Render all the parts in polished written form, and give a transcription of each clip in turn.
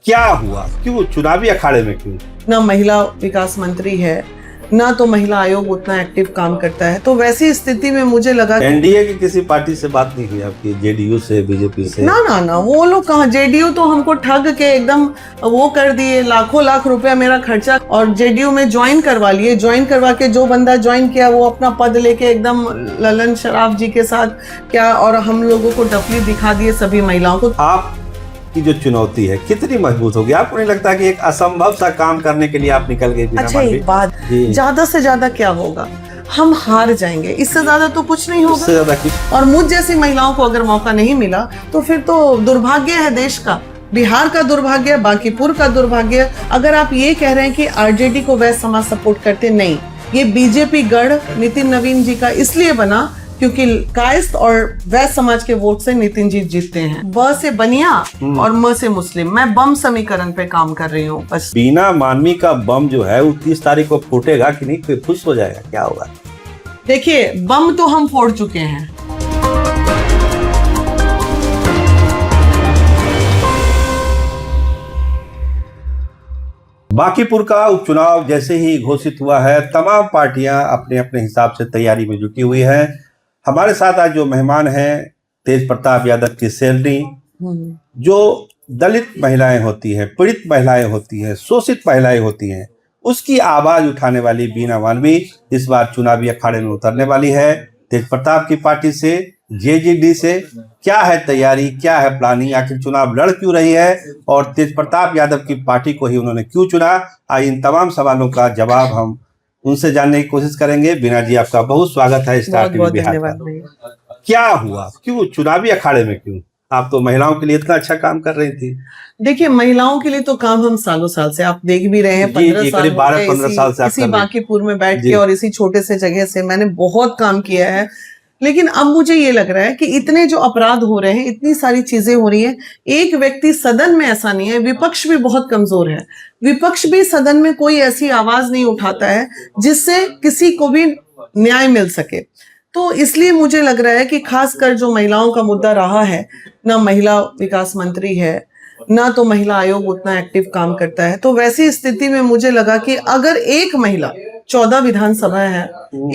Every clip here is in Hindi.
क्या हुआ, क्यों चुनावी अखाड़े में क्यों? ना महिला विकास मंत्री है, ना तो महिला आयोग उतना एक्टिव काम करता है। तो वैसी स्थिति में मुझे लगा एनडीए की किसी पार्टी से बात नहीं हुई आपकी, जेडीयू से, बीजेपी से? ना वो लोग कहाँ, जेडीयू तो हमको ठग के एकदम वो कर दिए, लाखों लाख रुपया मेरा खर्चा, और जेडीयू में ज्वाइन करवा लिए। ज्वाइन करवा के जो बंदा ज्वाइन किया वो अपना पद लेके एकदम ललन शराफ जी के साथ क्या, और हम लोगों को डफली दिखा दिए सभी महिलाओं को। आप की जो चुनौती है कितनी मजबूत होगी? आपको नहीं लगता कि एक असंभव सा काम करने के लिए आप निकल गए? अच्छा, एक बात, ज्यादा से ज्यादा क्या होगा, हम हार जाएंगे, इससे ज्यादा तो कुछ नहीं होगा। इससे ज्यादा कुछ? और मुझ जैसी महिलाओं को अगर मौका नहीं मिला तो फिर तो दुर्भाग्य है देश का, बिहार का दुर्भाग्य, बांकीपुर का दुर्भाग्य। अगर आप ये कह रहे हैं कि आरजेडी को वैश्य समाज सपोर्ट करते, नहीं, ये बीजेपी गढ़ नितिन नवीन जी का इसलिए बना क्योंकि कायस्थ और वैश्य समाज के वोट से नितिन जी जीतते हैं। ब से बनिया और म से मुस्लिम। मैं बम समीकरण पे काम कर रही हूँ बस। बीना मानवी का बम जो है वो 30 तारीख को फूटेगा कि नहीं, कोई खुश हो जाएगा, क्या होगा? देखिए, बम तो हम फोड़ चुके हैं। बांकीपुर का उपचुनाव जैसे ही घोषित हुआ है, तमाम पार्टियां अपने अपने हिसाब से तैयारी में जुटी हुई है। हमारे साथ आज जो मेहमान हैं, तेज प्रताप यादव की सैलरी, जो दलित महिलाएं होती हैं, पीड़ित महिलाएं होती हैं, शोषित महिलाएं होती हैं, उसकी आवाज उठाने वाली बीना मालवी इस बार चुनावी अखाड़े में उतरने वाली है। तेज प्रताप की पार्टी से, जेजेडी से क्या है तैयारी, क्या है प्लानिंग, आखिर चुनाव लड़ क्यों रही है और तेज प्रताप यादव की पार्टी को ही उन्होंने क्यों चुना? आज इन तमाम सवालों का जवाब हम उनसे जानने की कोशिश करेंगे। बीना जी, आपका बहुत स्वागत है स्टार टीवी बिहार का। क्या हुआ, क्यों चुनावी अखाड़े में क्यों? आप तो महिलाओं के लिए इतना अच्छा काम कर रही थी। देखिए, महिलाओं के लिए तो काम हम सालों साल से, आप देख भी रहे हैं, 12-15 साल से इसी बांकीपुर में बैठ के और इसी छोटे से जगह से मैंने बहुत काम किया है। लेकिन अब मुझे ये लग रहा है कि इतने जो अपराध हो रहे हैं, इतनी सारी चीजें हो रही हैं, एक व्यक्ति सदन में ऐसा नहीं है, विपक्ष भी बहुत कमजोर है। विपक्ष भी सदन में कोई ऐसी आवाज नहीं उठाता है जिससे किसी को भी न्याय मिल सके। तो इसलिए मुझे लग रहा है कि खासकर जो महिलाओं का मुद्दा रहा है, ना महिला विकास मंत्री है, ना तो महिला आयोग उतना एक्टिव काम करता है। तो वैसी स्थिति में मुझे लगा कि अगर एक महिला, 14 विधानसभा है,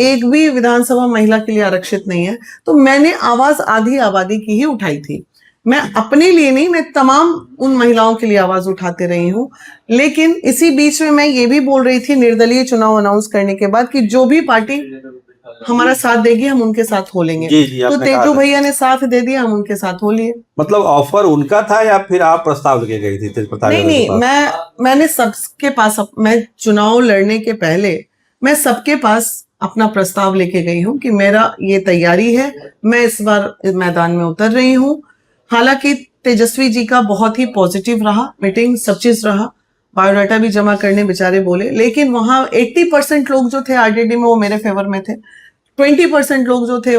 एक भी विधानसभा महिला के लिए आरक्षित नहीं है, तो मैंने आवाज आधी आबादी की ही उठाई थी। मैं अपने लिए नहीं, मैं तमाम उन महिलाओं के लिए आवाज उठाते रही हूँ। लेकिन इसी बीच में मैं ये भी बोल रही थी निर्दलीय चुनाव अनाउंस करने के बाद कि जो भी पार्टी हमारा साथ देगी हम उनके साथ हो लेंगे। तो तेजू भैया ने साथ दे दिया, हम उनके साथ हो लिए। मतलब ऑफर उनका था या फिर आप प्रस्ताव लेके गई थी तेज प्रताप? नहीं, मैंने सबके पास, मैं चुनाव लड़ने के पहले मैं सबके पास अपना प्रस्ताव लेके गई हूँ कि मेरा ये तैयारी है, मैं इस बार मैदान में उतर रही हूँ। हालांकि तेजस्वी जी का बहुत ही पॉजिटिव रहा मीटिंग, सब चीज रहा, बायोडाटा भी जमा करने बेचारे बोले, लेकिन वहां 80% लोग जो थे आरजेडी में वो मेरे फेवर में थे। 20% लोग जो थे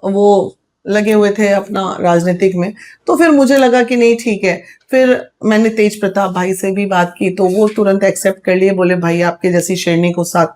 वो लगे हुए थे अपना राजनीतिक में। तो फिर मुझे लगा कि नहीं, ठीक है। फिर मैंने तेज प्रताप भाई से भी बात की तो वो तुरंत एक्सेप्ट कर लिए, बोले भाई आपके जैसी शेरनी को साथ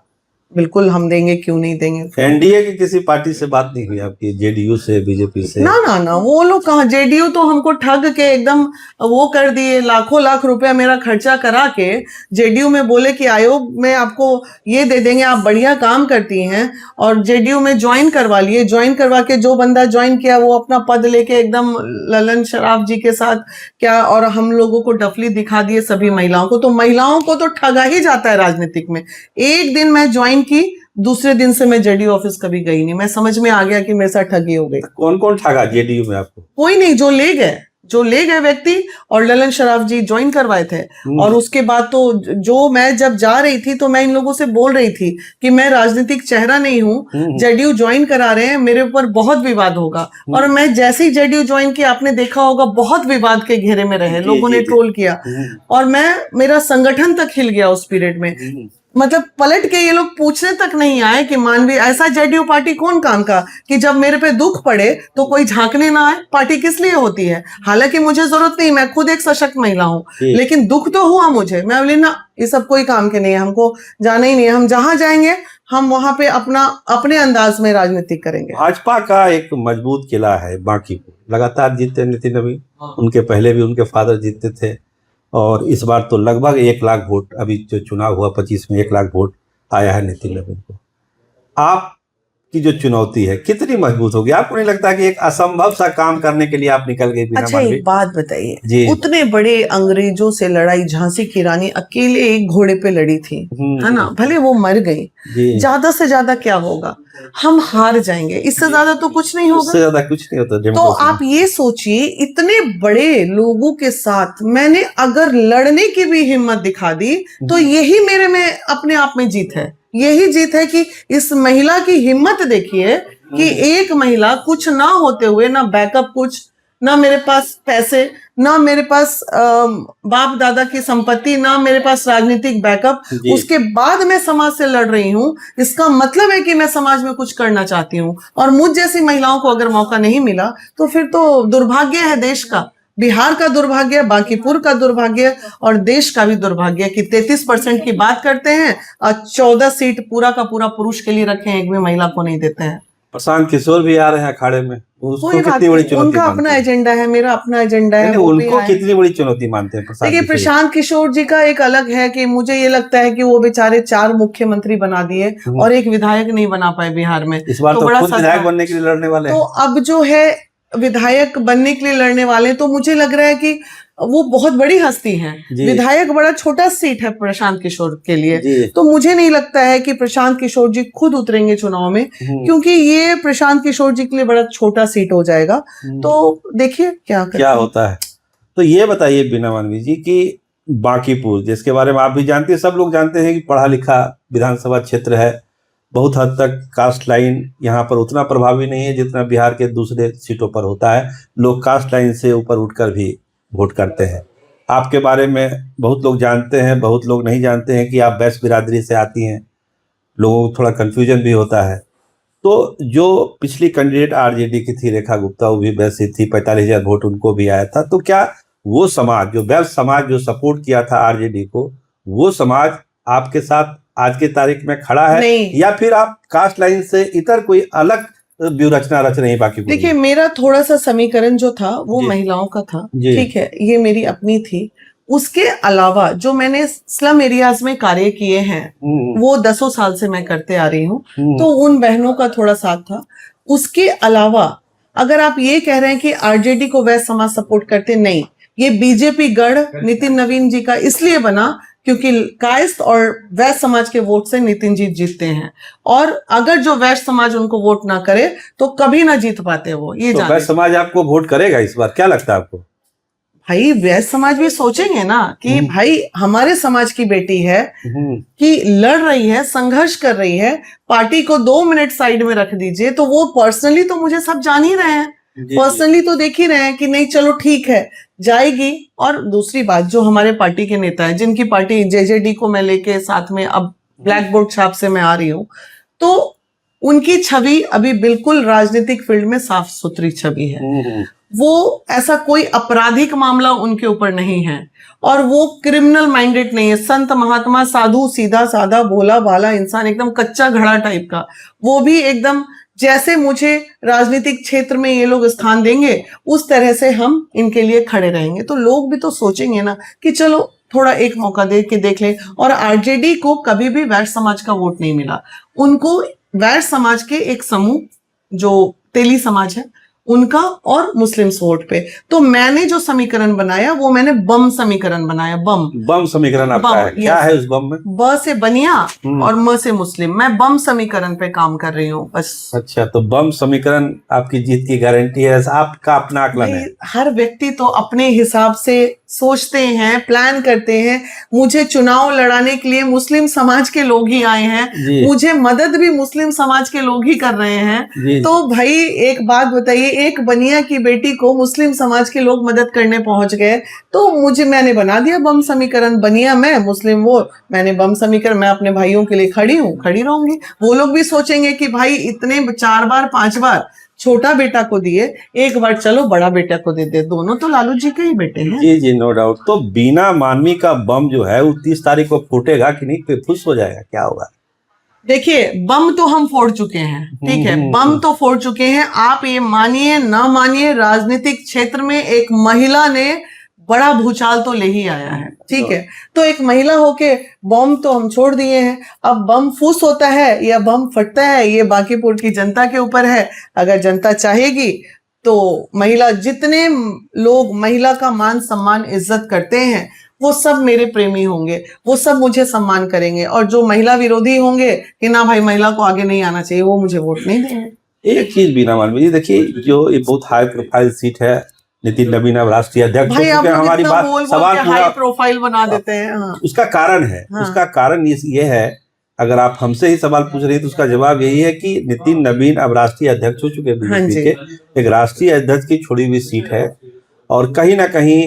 बिल्कुल हम देंगे, क्यों नहीं देंगे। एनडीए की किसी पार्टी से बात नहीं हुई आपकी, जेडीयू से, बीजेपी से? ना वो लोग कहाँ, जेडीयू तो हमको ठग के एकदम वो कर दिए, लाखों लाख रुपया मेरा खर्चा करा के जेडीयू में बोले कि आयोग में आपको ये दे देंगे, आप बढ़िया काम करती हैं, और जेडीयू में ज्वाइन करवा लिए। ज्वाइन करवा के जो बंदा ज्वाइन किया वो अपना पद लेके एकदम ललन शराफ जी के साथ क्या, और हम लोगों को डफली दिखा दिए सभी महिलाओं को। तो महिलाओं को तो ठगा ही जाता है राजनीतिक में। एक दिन मैं ज्वाइन की, दूसरे दिन से मैं जेडीयू ऑफिस कभी गई नहीं। मैं समझ में आ गया कि मेरे साथ ठगी हो गई। कौन कौन ठगा जेडीयू में आपको? कोई नहीं, जो ले गए व्यक्ति, और ललन शराफ जी ज्वाइन करवाए थे। और उसके बाद तो जो मैं जब जा रही थी तो मैं इन लोगों से बोल रही थी कि मैं राजनीतिक चेहरा नहीं हूँ, जेडीयू ज्वाइन करा रहे हैं, मेरे ऊपर बहुत विवाद होगा। और मैं जैसे ही जेडीयू ज्वाइन किया, आपने देखा होगा बहुत विवाद के घेरे में रहे, लोगों ने ट्रोल किया, और मेरा संगठन तक हिल गया उस पीरियड में। मतलब पलट के ये लोग पूछने तक नहीं आए कि मानवी, ऐसा जेडीयू पार्टी कौन काम का कि जब मेरे पे दुख पड़े तो कोई झांकने ना आए। पार्टी किस लिए होती है? हालांकि मुझे जरूरत नहीं, मैं खुद एक सशक्त महिला हूँ, लेकिन दुख तो हुआ मुझे। मैं बोली ना, ये सब कोई काम के नहीं है, हमको जाना ही नहीं है। हम जहां जाएंगे हम वहां पे अपने अंदाज में राजनीति करेंगे। भाजपा का एक मजबूत किला है बांकीपुर, लगातार जीतते नितिन नवीन, उनके पहले भी उनके फादर जीतते थे, और इस बार तो लगभग 1 लाख वोट, अभी जो चुनाव हुआ 25 में 1 लाख वोट आया है नितिन नवीन को। आपकी जो चुनौती है कितनी मजबूत होगी? आपको नहीं लगता कि एक असंभव सा काम करने के लिए आप निकल गए बीना अच्छा, मालवी? एक बात बताइए, जी। उतने बड़े अंग्रेजों से लड़ाई झांसी की रानी अकेले एक घोड़े पे लड़ी थी, है ना? भले वो मर गई, जी। ज्यादा से ज्यादा क्या होगा? हम हार जाएंगे, इससे ज्यादा तो कुछ नहीं उससे होगा। ज्यादा कुछ नहीं होता तो डेमोक्रेसी में। आप ये सोचिए, इतने बड़े लोगों के साथ मैंने अगर लड़ने की भी हिम्मत दिखा दी तो यही मेरे में अपने आप में जीत है। यही जीत है कि इस महिला की हिम्मत देखिए कि एक महिला, कुछ ना होते हुए, ना बैकअप, कुछ ना मेरे पास पैसे, ना मेरे पास बाप दादा की संपत्ति, ना मेरे पास राजनीतिक बैकअप, जी। उसके बाद मैं समाज से लड़ रही हूँ। इसका मतलब है कि मैं समाज में कुछ करना चाहती हूँ, और मुझ जैसी महिलाओं को अगर मौका नहीं मिला तो फिर तो दुर्भाग्य है देश का। बिहार का दुर्भाग्य, बांकीपुर का दुर्भाग्य, और देश का भी दुर्भाग्य कि 33% की बात करते हैं और 14 सीट पूरा का पूरा पुरुष के लिए रखे हैं, एक भी महिला को नहीं देते हैं। प्रशांत किशोर भी आ रहे हैं अखाड़े में, उसको कोई बात कितनी बड़ी नहीं, चुनौती उनका मानते अपना हैं? एजेंडा है, मेरा अपना एजेंडा है। नहीं, वो भी उनको आए। कितनी बड़ी चुनौती मानते हैं प्रशांत देखिए, किशोर? प्रशांत किशोर जी का एक अलग है कि मुझे ये लगता है कि वो बेचारे 4 मुख्यमंत्री बना दिए और एक विधायक नहीं बना पाए बिहार में। इस बार तो बड़ा खुद सस्ता विधायक है। बनने के लिए लड़ने वाले तो हैं। अब जो है विधायक बनने के लिए लड़ने वाले, तो मुझे लग रहा है कि वो बहुत बड़ी हस्ती हैं। जी। विधायक बड़ा छोटा सीट है प्रशांत किशोर के लिए, जी। तो मुझे नहीं लगता है कि प्रशांत किशोर जी खुद उतरेंगे चुनाव में, क्योंकि ये प्रशांत किशोर जी के लिए बड़ा छोटा सीट हो जाएगा। तो देखिए क्या होता है। तो ये बताइए बीना मालवी जी कि बांकीपुर, जिसके बारे में आप भी जानते हैं, सब लोग जानते हैं कि पढ़ा लिखा विधानसभा क्षेत्र है, बहुत हद तक कास्ट लाइन यहाँ पर उतना प्रभावी नहीं है जितना बिहार के दूसरे सीटों पर होता है। लोग कास्ट लाइन से ऊपर उठकर भी वोट करते हैं। आपके बारे में बहुत लोग जानते हैं, बहुत लोग नहीं जानते हैं कि आप वैश्य बिरादरी से आती हैं। लोगों को थोड़ा कन्फ्यूजन भी होता है। तो जो पिछली कैंडिडेट आरजेडी की थी रेखा गुप्ता, वो भी वैसे थी, 45,000 वोट उनको भी आया था। तो क्या वो समाज, जो वैश्य समाज जो सपोर्ट किया था आरजेडी को, वो समाज आपके साथ आज के तारीख में खड़ा है? नहीं। या फिर आप कास्ट लाइन से इतर कोई अलग व्यूह रचना रच रही बाकी? देखिए, मेरा थोड़ा सा समीकरण जो था वो जी। महिलाओं का था, जी। ठीक है, ये मेरी अपनी थी। उसके अलावा जो मैंने स्लम एरियाज में कार्य किए हैं वो 10 साल से मैं करते आ रही हूँ, तो उन बहनों का थोड़ा साथ था। उसके अलावा अगर आप ये कह रहे हैं कि आरजेडी को वैश्य समाज सपोर्ट करते, नहीं, ये बीजेपी गढ़ नितिन नवीन जी का इसलिए बना क्योंकि कायस्थ और वैश्य समाज के वोट से नितिन जी जीतते हैं, और अगर जो वैश्य समाज उनको वोट ना करे तो कभी ना जीत पाते वो। ये तो वैश्य समाज आपको वोट करेगा इस बार, क्या लगता है आपको? भाई, वैश्य समाज भी सोचेंगे ना कि भाई हमारे समाज की बेटी है कि लड़ रही है, संघर्ष कर रही है, पार्टी को 2 मिनट साइड में रख दीजिए, तो वो पर्सनली तो मुझे सब जान ही रहे हैं, पर्सनली तो देख ही रहे हैं कि नहीं चलो ठीक है जाएगी। और दूसरी बात, जो हमारे पार्टी के नेता हैं, जिनकी पार्टी जेजेडी को मैं लेके साथ में अब ब्लैक बोर्ड छाप से मैं आ रही हूँ, तो उनकी छवि अभी बिल्कुल राजनीतिक फील्ड में साफ सुथरी छवि है। वो ऐसा कोई आपराधिक मामला उनके ऊपर नहीं है, और वो क्रिमिनल माइंडेड नहीं है। संत महात्मा साधु, सीधा साधा भोला भाला इंसान, एकदम कच्चा घड़ा टाइप का। वो भी एकदम जैसे मुझे राजनीतिक क्षेत्र में ये लोग स्थान देंगे उस तरह से हम इनके लिए खड़े रहेंगे। तो लोग भी तो सोचेंगे ना कि चलो थोड़ा एक मौका दे के देख ले। और आरजेडी को कभी भी वैश्य समाज का वोट नहीं मिला, उनको वैश्य समाज के एक समूह जो तेली समाज है उनका और मुस्लिम्स वोट पे। तो मैंने जो समीकरण बनाया वो मैंने बम समीकरण बनाया। बम समीकरण आपका है? क्या है उस बम में? ब से बनिया और म से मुस्लिम। मैं बम समीकरण पे काम कर रही हूँ बस। अच्छा, तो बम समीकरण आपकी जीत की गारंटी है, आपका अपना आकलन है? हर व्यक्ति तो अपने हिसाब से सोचते हैं, प्लान करते हैं। मुझे चुनाव लड़ाने के लिए मुस्लिम समाज के लोग ही आए हैं, मुझे मदद भी मुस्लिम समाज के लोग ही कर रहे हैं। तो भाई एक बात बताइए, एक बनिया की बेटी को मुस्लिम समाज के लोग मदद करने पहुंच गए, तो मैंने बना दिया बम समीकरण। बनिया मैं, मुस्लिम वो, मैंने बम समीकरण। मैं अपने भाइयों के लिए खड़ी हूँ, खड़ी रहूंगी। वो लोग भी सोचेंगे कि भाई इतने 4 बार 5 बार छोटा बेटा को दिए, एक बार चलो बड़ा बेटा को दे दे। दोनों तो लालू जी के ही बेटे हैं। जी जी, नो डाउट। तो बीना मानवी का बम जो है वो 30 तारीख को फूटेगा कि नहीं, फुस हो जाएगा, क्या होगा? देखिए, बम तो हम फोड़ चुके हैं, ठीक है, बम तो फोड़ चुके हैं। आप ये मानिए ना मानिए, राजनीतिक क्षेत्र में एक महिला ने बड़ा भूचाल तो ले ही आया है, ठीक है। तो एक महिला होके बम तो हम छोड़ दिए हैं, अब बम फूस होता है या बम फटता है ये बांकीपुर की जनता के ऊपर है। अगर जनता चाहेगी तो महिला, जितने लोग महिला का मान सम्मान इज्जत करते हैं वो सब मेरे प्रेमी होंगे, वो सब मुझे सम्मान करेंगे, और जो महिला विरोधी होंगे कि ना भाई महिला को आगे नहीं आना चाहिए, वो मुझे वोट नहीं देंगे। एक चीज बीना मालवीय जी, देखिए जो ये बहुत हाई प्रोफाइल सीट है, नितिन नवीन अब राष्ट्रीय अध्यक्ष हो भाई आप चुके हैं, लोग हमारी इतना बात बोल सवाल के पूरा हाई प्रोफाइल बना देते हैं। हाँ। उसका कारण है, हाँ। उसका कारण ये है, अगर आप हमसे ही सवाल पूछ रही है तो उसका जवाब यही है कि नितिन नवीन अब राष्ट्रीय अध्यक्ष हो चुके हैं हाँ बीजेपी जी। के। एक राष्ट्रीय अध्यक्ष की छोड़ी हुई सीट है, और कहीं ना कहीं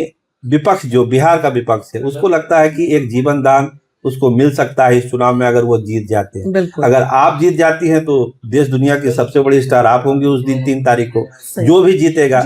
विपक्ष, जो बिहार का विपक्ष है, उसको लगता है कि एक जीवन दान उसको मिल सकता है इस चुनाव में अगर वो जीत जाते हैं। बिल्कुल। अगर आप जीत जाती हैं तो देश दुनिया की सबसे बड़ी स्टार आप होंगी उस दिन 3 तारीख को, सही। जो भी जीतेगा।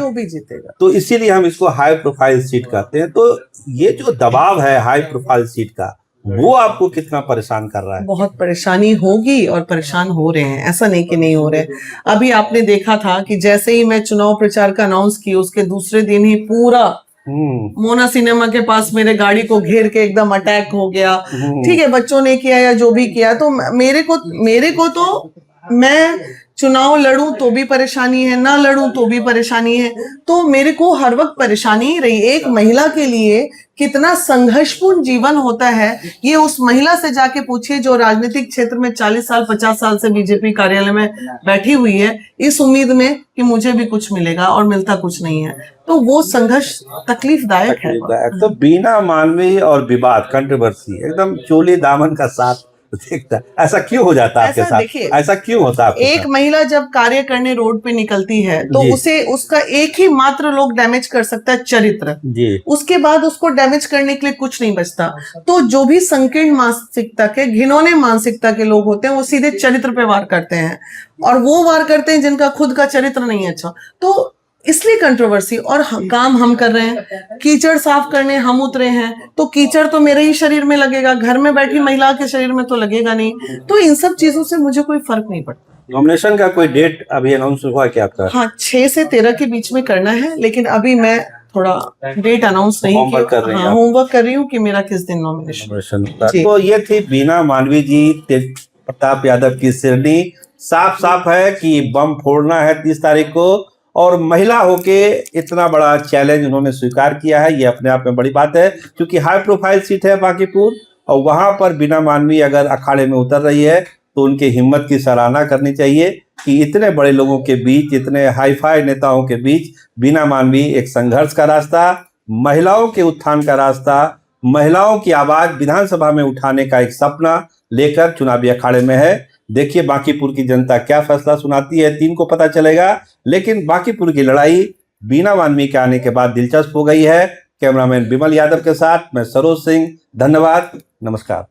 तो इसीलिए हम इसको हाई प्रोफाइल सीट कहते हैं। तो ये जो दबाव है हाई प्रोफाइल सीट का, वो आपको कितना परेशान कर रहा है? बहुत परेशानी होगी और परेशान हो रहे हैं, ऐसा नहीं कि नहीं हो रहे। अभी आपने देखा था कि जैसे ही मैं चुनाव प्रचार का अनाउंस की, उसके दूसरे दिन ही पूरा मोना सिनेमा के पास मेरे गाड़ी को घेर के एकदम अटैक हो गया। ठीक है, बच्चों ने किया या जो भी किया, तो मेरे को तो, मैं चुनाव लड़ूं तो भी परेशानी है, ना लड़ूं तो भी परेशानी है। तो मेरे को हर वक्त परेशानी ही रही। एक महिला के लिए कितना संघर्षपूर्ण जीवन होता है, ये उस महिला से जाके पूछिए जो राजनीतिक क्षेत्र में 40 साल 50 साल से बीजेपी कार्यालय में बैठी हुई है, इस उम्मीद में कि मुझे भी कुछ मिलेगा, और मिलता कुछ नहीं है। तो वो संघर्ष तकलीफदायक है। तो बीना मालवीय और विवाद, कंट्रोवर्सी एकदम चोली दामन का साथ देखता है। ऐसा क्यों हो जाता है आपके साथ? देखिए, ऐसा क्यों होता है आपके एक साथ? महिला जब कार्य करने रोड पे निकलती है तो उसे, उसका एक ही मात्र लोग डैमेज कर सकता है, चरित्र जी। उसके बाद उसको डैमेज करने के लिए कुछ नहीं बचता। तो जो भी संकीर्ण मानसिकता के, घिनौने मानसिकता के लोग होते हैं, वो सीधे चरित्र पे वार करते हैं, और वो वार करते हैं जिनका खुद का चरित्र नहीं अच्छा। तो इसलिए कंट्रोवर्सी। और काम हम कर रहे हैं, कीचड़ साफ करने हम उतरे हैं, तो कीचड़ तो मेरे ही शरीर में लगेगा, घर में बैठी महिला के शरीर में तो लगेगा नहीं। तो इन सब चीजों से मुझे कोई फर्क नहीं पड़ता। नॉमिनेशन का कोई डेट अभी अनाउंस हुआ क्या आपका? हाँ, 6 से 13 के बीच में करना है, लेकिन अभी मैं थोड़ा डेट अनाउंस नहीं होमवर्क कर रही हैं? होमवर्क कर रही हूँ कि मेरा किस दिन नॉमिनेशन। तो ये थी बीना मालवीय जी, तेज प्रताप यादव की सिरनी। साफ साफ है कि बम फोड़ना है 30 तारीख को, और महिला होके इतना बड़ा चैलेंज उन्होंने स्वीकार किया है, ये अपने आप में बड़ी बात है, क्योंकि हाई प्रोफाइल सीट है बांकीपुर, और वहां पर बीना मालवीय अगर अखाड़े में उतर रही है तो उनके हिम्मत की सराहना करनी चाहिए कि इतने बड़े लोगों के बीच, इतने हाईफाई नेताओं के बीच बीना मालवीय एक संघर्ष का रास्ता, महिलाओं के उत्थान का रास्ता, महिलाओं की आवाज विधानसभा में उठाने का एक सपना लेकर चुनावी अखाड़े में है। देखिए बांकीपुर की जनता क्या फैसला सुनाती है, 3 को पता चलेगा। लेकिन बांकीपुर की लड़ाई बीना मालवीय के आने के बाद दिलचस्प हो गई है। कैमरामैन विमल यादव के साथ मैं सरोज सिंह, धन्यवाद, नमस्कार।